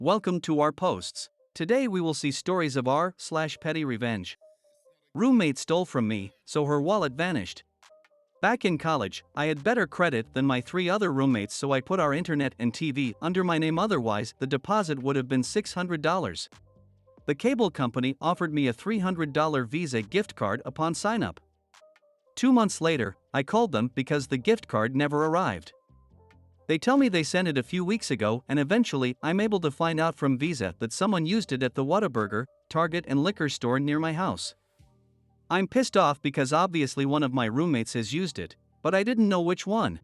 Welcome to our posts. Today we will see stories of r/petty revenge. Roommate stole from me, so her wallet vanished. Back in college, I had better credit than my 3 other roommates, so I put our internet and TV under my name, otherwise the deposit would have been $600. The cable company offered me a $300 Visa gift card upon sign-up. 2 months later, I called them because the gift card never arrived. They tell me they sent it a few weeks ago, and eventually I'm able to find out from Visa that someone used it at the Whataburger, Target and liquor store near my house. I'm pissed off because obviously one of my roommates has used it, but I didn't know which one.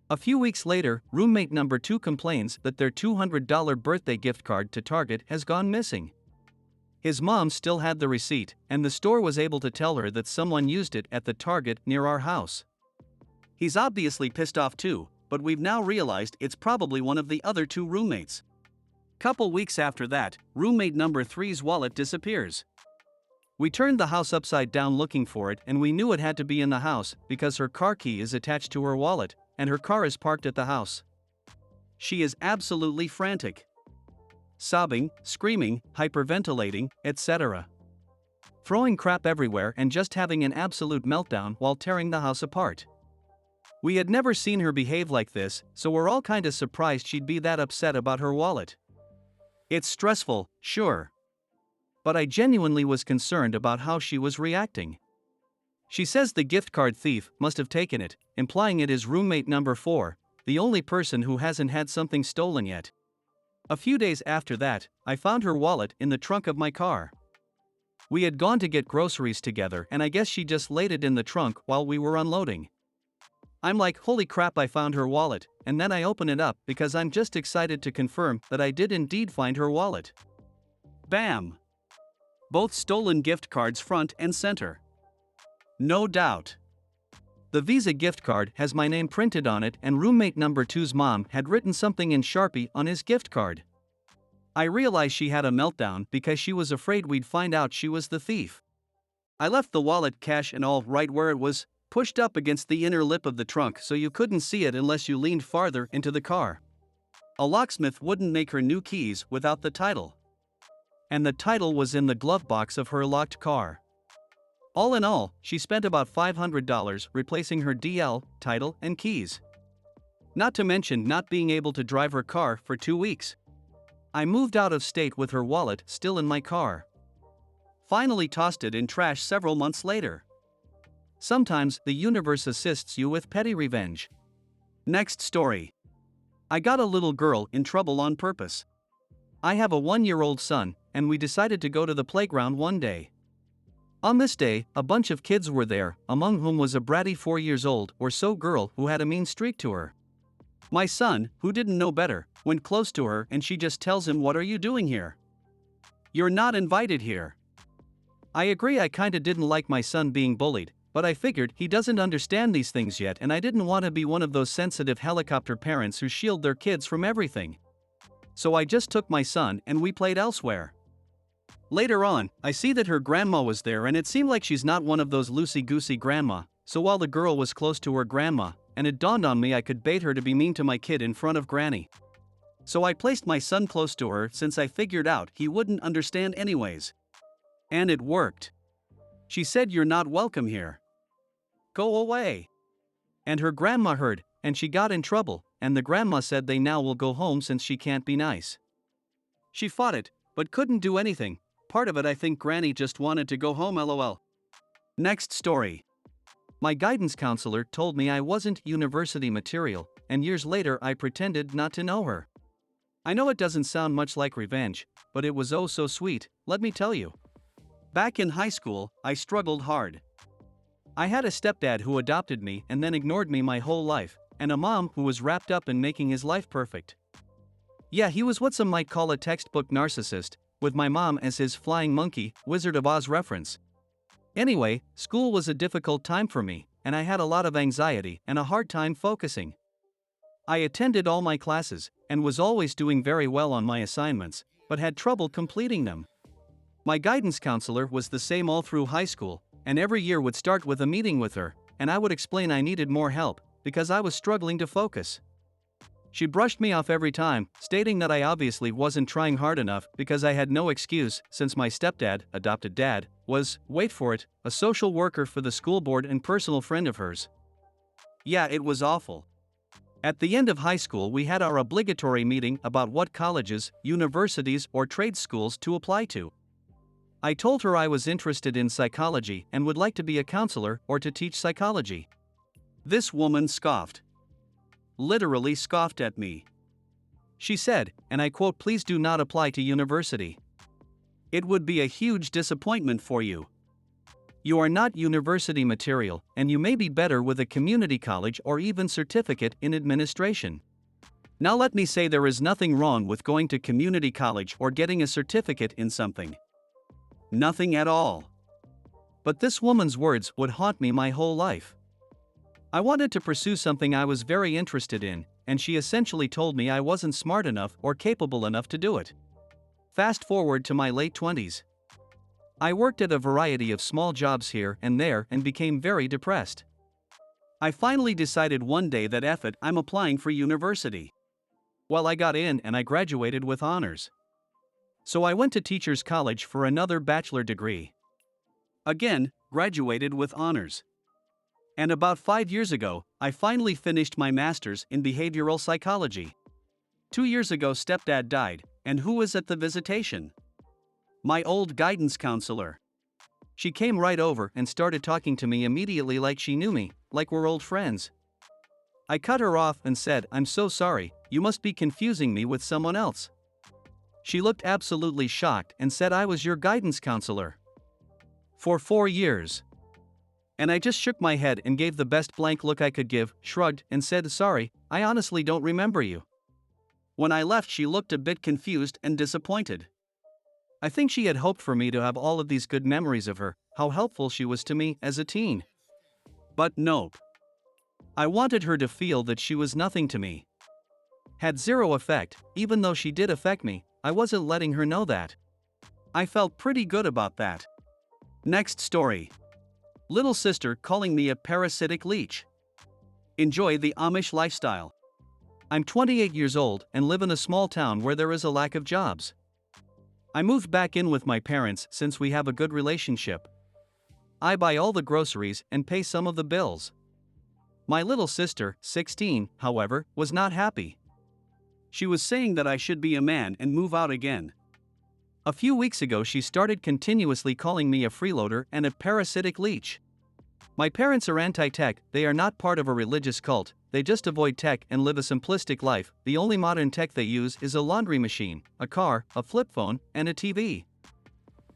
A few weeks later, roommate number 2 complains that their $200 birthday gift card to Target has gone missing. His mom still had the receipt, and the store was able to tell her that someone used it at the Target near our house. He's obviously pissed off too, but we've now realized it's probably one of the other 2 roommates. Couple weeks after that, roommate number 3's wallet disappears. We turned the house upside down looking for it, and we knew it had to be in the house because her car key is attached to her wallet, and her car is parked at the house. She is absolutely frantic. Sobbing, screaming, hyperventilating, etc. Throwing crap everywhere and just having an absolute meltdown while tearing the house apart. We had never seen her behave like this, so we're all kinda surprised she'd be that upset about her wallet. It's stressful, sure. But I genuinely was concerned about how she was reacting. She says the gift card thief must have taken it, implying it is roommate number 4, the only person who hasn't had something stolen yet. A few days after that, I found her wallet in the trunk of my car. We had gone to get groceries together, and I guess she just laid it in the trunk while we were unloading. I'm like, holy crap, I found her wallet, and then I open it up because I'm just excited to confirm that I did indeed find her wallet. Bam! Both stolen gift cards front and center. No doubt. The Visa gift card has my name printed on it, and roommate number 2's mom had written something in Sharpie on his gift card. I realized she had a meltdown because she was afraid we'd find out she was the thief. I left the wallet, cash and all, right where it was, pushed up against the inner lip of the trunk so you couldn't see it unless you leaned farther into the car. A locksmith wouldn't make her new keys without the title. And the title was in the glove box of her locked car. All in all, she spent about $500 replacing her DL, title, and keys. Not to mention not being able to drive her car for 2 weeks. I moved out of state with her wallet still in my car. Finally tossed it in trash several months later. Sometimes the universe assists you with petty revenge. Next story. I got a little girl in trouble on purpose. I have a 1-year-old son, and we decided to go to the playground one day. On this day, a bunch of kids were there, among whom was a bratty 4 years old or so girl who had a mean streak to her. My son, who didn't know better, went close to her and she just tells him, "What are you doing here? You're not invited here." I agree, I kinda didn't like my son being bullied, but I figured he doesn't understand these things yet, and I didn't want to be one of those sensitive helicopter parents who shield their kids from everything. So I just took my son and we played elsewhere. Later on, I see that her grandma was there, and it seemed like she's not one of those loosey-goosey grandma, so while the girl was close to her grandma, and it dawned on me I could bait her to be mean to my kid in front of Granny. So I placed my son close to her since I figured out he wouldn't understand anyways. And it worked. She said, "You're not welcome here. Go away." And her grandma heard, and she got in trouble, and the grandma said they now will go home since she can't be nice. She fought it, but couldn't do anything. Part of it, I think Granny just wanted to go home, lol. Next story. My guidance counselor told me I wasn't university material, and years later I pretended not to know her. I know it doesn't sound much like revenge, but it was oh so sweet, let me tell you. Back in high school, I struggled hard. I had a stepdad who adopted me and then ignored me my whole life, and a mom who was wrapped up in making his life perfect. Yeah, he was what some might call a textbook narcissist, with my mom as his flying monkey, Wizard of Oz reference. Anyway, school was a difficult time for me, and I had a lot of anxiety and a hard time focusing. I attended all my classes, and was always doing very well on my assignments, but had trouble completing them. My guidance counselor was the same all through high school, and every year would start with a meeting with her, and I would explain I needed more help, because I was struggling to focus. She brushed me off every time, stating that I obviously wasn't trying hard enough because I had no excuse since my stepdad, adopted dad, was, wait for it, a social worker for the school board and personal friend of hers. Yeah, it was awful. At the end of high school, we had our obligatory meeting about what colleges, universities, or trade schools to apply to. I told her I was interested in psychology and would like to be a counselor or to teach psychology. This woman scoffed. Literally scoffed at me. She said, and I quote, "Please do not apply to university. It would be a huge disappointment for you. You are not university material, and you may be better with a community college or even certificate in administration." Now let me say there is nothing wrong with going to community college or getting a certificate in something. Nothing at all. But this woman's words would haunt me my whole life. I wanted to pursue something I was very interested in, and she essentially told me I wasn't smart enough or capable enough to do it. Fast forward to my late 20s. I worked at a variety of small jobs here and there and became very depressed. I finally decided one day that F it, I'm applying for university. Well, I got in and I graduated with honors. So I went to Teachers College for another bachelor degree. Again, graduated with honors. And about 5 years ago, I finally finished my master's in behavioral psychology. 2 years ago, stepdad died, and who was at the visitation? My old guidance counselor. She came right over and started talking to me immediately like she knew me, like we're old friends. I cut her off and said, "I'm so sorry, you must be confusing me with someone else." She looked absolutely shocked and said I was your guidance counselor. For 4 years. And I just shook my head and gave the best blank look I could give, shrugged, and said, "Sorry, I honestly don't remember you." When I left, she looked a bit confused and disappointed. I think she had hoped for me to have all of these good memories of her, how helpful she was to me as a teen. But nope. I wanted her to feel that she was nothing to me. Had zero effect, even though she did affect me, I wasn't letting her know that. I felt pretty good about that. Next story. Little sister calling me a parasitic leech. Enjoy the Amish lifestyle. I'm 28 years old and live in a small town where there is a lack of jobs. I moved back in with my parents since we have a good relationship. I buy all the groceries and pay some of the bills. My little sister, 16, however, was not happy. She was saying that I should be a man and move out again. A few weeks ago, she started continuously calling me a freeloader and a parasitic leech. My parents are anti-tech, they are not part of a religious cult, they just avoid tech and live a simplistic life. The only modern tech they use is a laundry machine, a car, a flip phone, and a TV.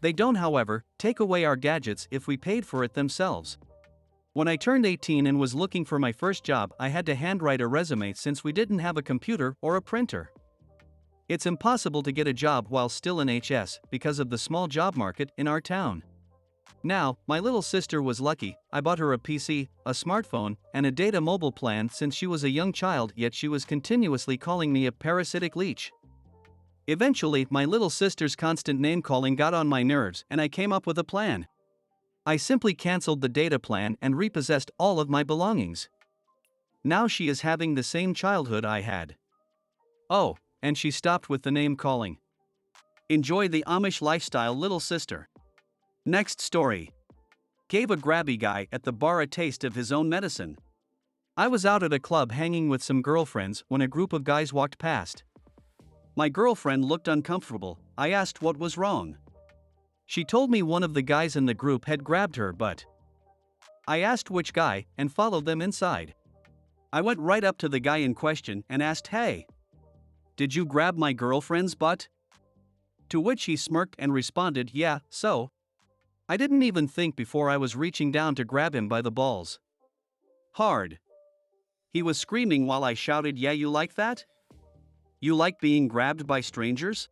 They don't, however, take away our gadgets if we paid for it themselves. When I turned 18 and was looking for my first job, I had to handwrite a resume since we didn't have a computer or a printer. It's impossible to get a job while still in HS because of the small job market in our town. Now, my little sister was lucky. I bought her a PC, a smartphone, and a data mobile plan since she was a young child, yet she was continuously calling me a parasitic leech. Eventually, my little sister's constant name-calling got on my nerves and I came up with a plan. I simply canceled the data plan and repossessed all of my belongings. Now she is having the same childhood I had. Oh, and she stopped with the name calling. Enjoy the Amish lifestyle, little sister. Next story. Gave a grabby guy at the bar a taste of his own medicine. I was out at a club hanging with some girlfriends when a group of guys walked past. My girlfriend looked uncomfortable. I asked what was wrong. She told me one of the guys in the group had grabbed her butt. I asked which guy and followed them inside. I went right up to the guy in question and asked, "Hey, did you grab my girlfriend's butt?" To which he smirked and responded, "Yeah, so." I didn't even think before I was reaching down to grab him by the balls. Hard. He was screaming while I shouted, "Yeah, you like that? You like being grabbed by strangers?"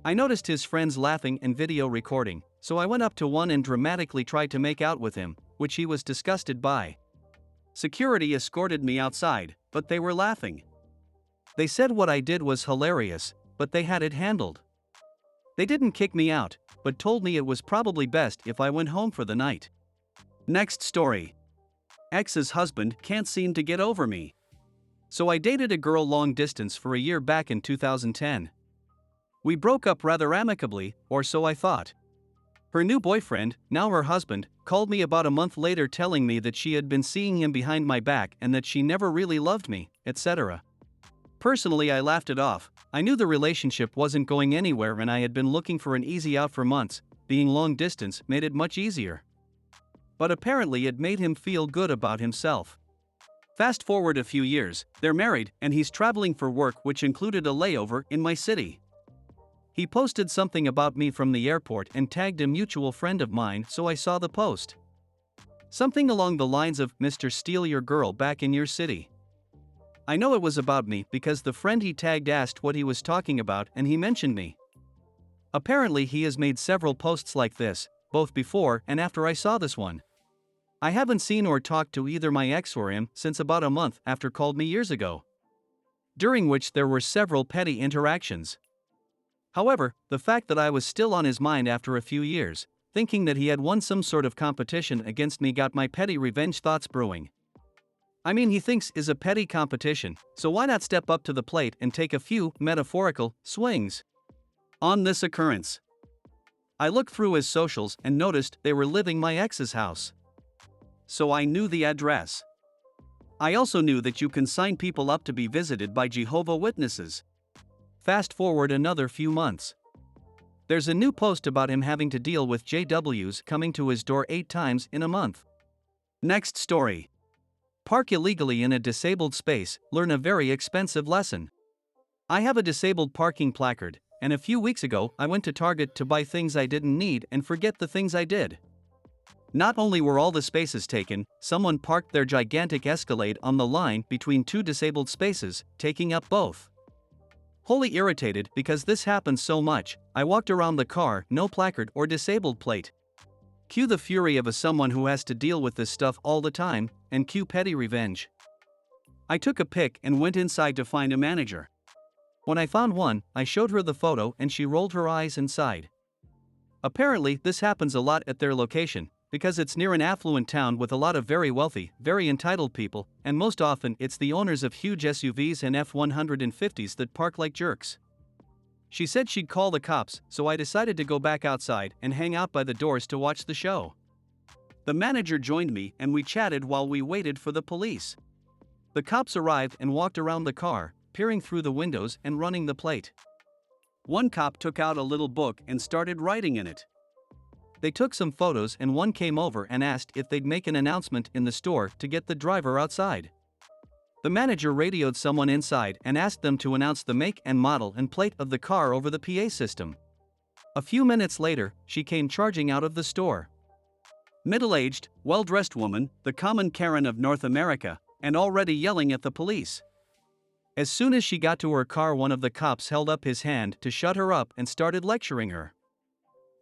I noticed his friends laughing and video recording, so I went up to one and dramatically tried to make out with him, which he was disgusted by. Security escorted me outside, but they were laughing. They said what I did was hilarious, but they had it handled. They didn't kick me out, but told me it was probably best if I went home for the night. Next story. Ex's husband can't seem to get over me. So I dated a girl long distance for a year back in 2010. We broke up rather amicably, or so I thought. Her new boyfriend, now her husband, called me about a month later telling me that she had been seeing him behind my back and that she never really loved me, etc. Personally, I laughed it off. I knew the relationship wasn't going anywhere and I had been looking for an easy out for months. Being long distance made it much easier. But apparently it made him feel good about himself. Fast forward a few years, they're married and he's traveling for work, which included a layover in my city. He posted something about me from the airport and tagged a mutual friend of mine, so I saw the post. Something along the lines of, "Mr. Steal your girl back in your city." I know it was about me because the friend he tagged asked what he was talking about and he mentioned me. Apparently he has made several posts like this, both before and after I saw this one. I haven't seen or talked to either my ex or him since about a month after called me years ago, during which there were several petty interactions. However, the fact that I was still on his mind after a few years, thinking that he had won some sort of competition against me, got my petty revenge thoughts brewing. I mean, he thinks is a petty competition, so why not step up to the plate and take a few metaphorical swings on this occurrence? I looked through his socials and noticed they were living my ex's house. So I knew the address. I also knew that you can sign people up to be visited by Jehovah's Witnesses. Fast forward another few months. There's a new post about him having to deal with JWs coming to his door 8 times in a month. Next story. Park illegally in a disabled space, learn a very expensive lesson. I have a disabled parking placard, and a few weeks ago I went to Target to buy things I didn't need and forget the things I did. Not only were all the spaces taken, someone parked their gigantic Escalade on the line between 2 disabled spaces, taking up both. Wholly irritated because this happens so much, I walked around the car, no placard or disabled plate. Cue the fury of someone who has to deal with this stuff all the time, and cue petty revenge. I took a pic and went inside to find a manager. When I found one, I showed her the photo and she rolled her eyes and sighed. Apparently, this happens a lot at their location, because it's near an affluent town with a lot of very wealthy, very entitled people, and most often it's the owners of huge SUVs and F-150s that park like jerks. She said she'd call the cops, so I decided to go back outside and hang out by the doors to watch the show. The manager joined me and we chatted while we waited for the police. The cops arrived and walked around the car, peering through the windows and running the plate. One cop took out a little book and started writing in it. They took some photos and one came over and asked if they'd make an announcement in the store to get the driver outside. The manager radioed someone inside and asked them to announce the make and model and plate of the car over the PA system. A few minutes later, she came charging out of the store. Middle-aged, well-dressed woman, the common Karen of North America, and already yelling at the police. As soon as she got to her car, one of the cops held up his hand to shut her up and started lecturing her.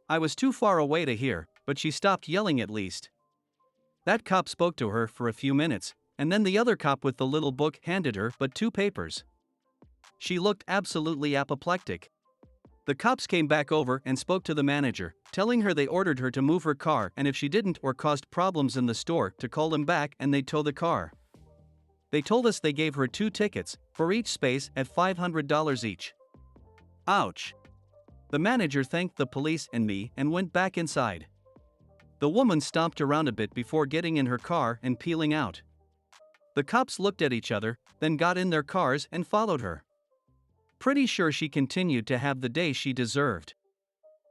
I was too far away to hear, but she stopped yelling at least. That cop spoke to her for a few minutes, and then the other cop with the little book handed her but 2 papers. She looked absolutely apoplectic. The cops came back over and spoke to the manager, telling her they ordered her to move her car and if she didn't or caused problems in the store to call them back and they'd tow the car. They told us they gave her 2 tickets, for each space at $500 each. Ouch. The manager thanked the police and me and went back inside. The woman stomped around a bit before getting in her car and peeling out. The cops looked at each other, then got in their cars and followed her. Pretty sure she continued to have the day she deserved.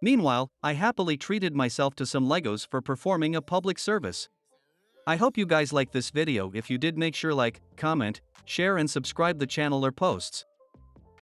Meanwhile, I happily treated myself to some Legos for performing a public service. I hope you guys liked this video. If you did, make sure like, comment, share and subscribe the channel or posts.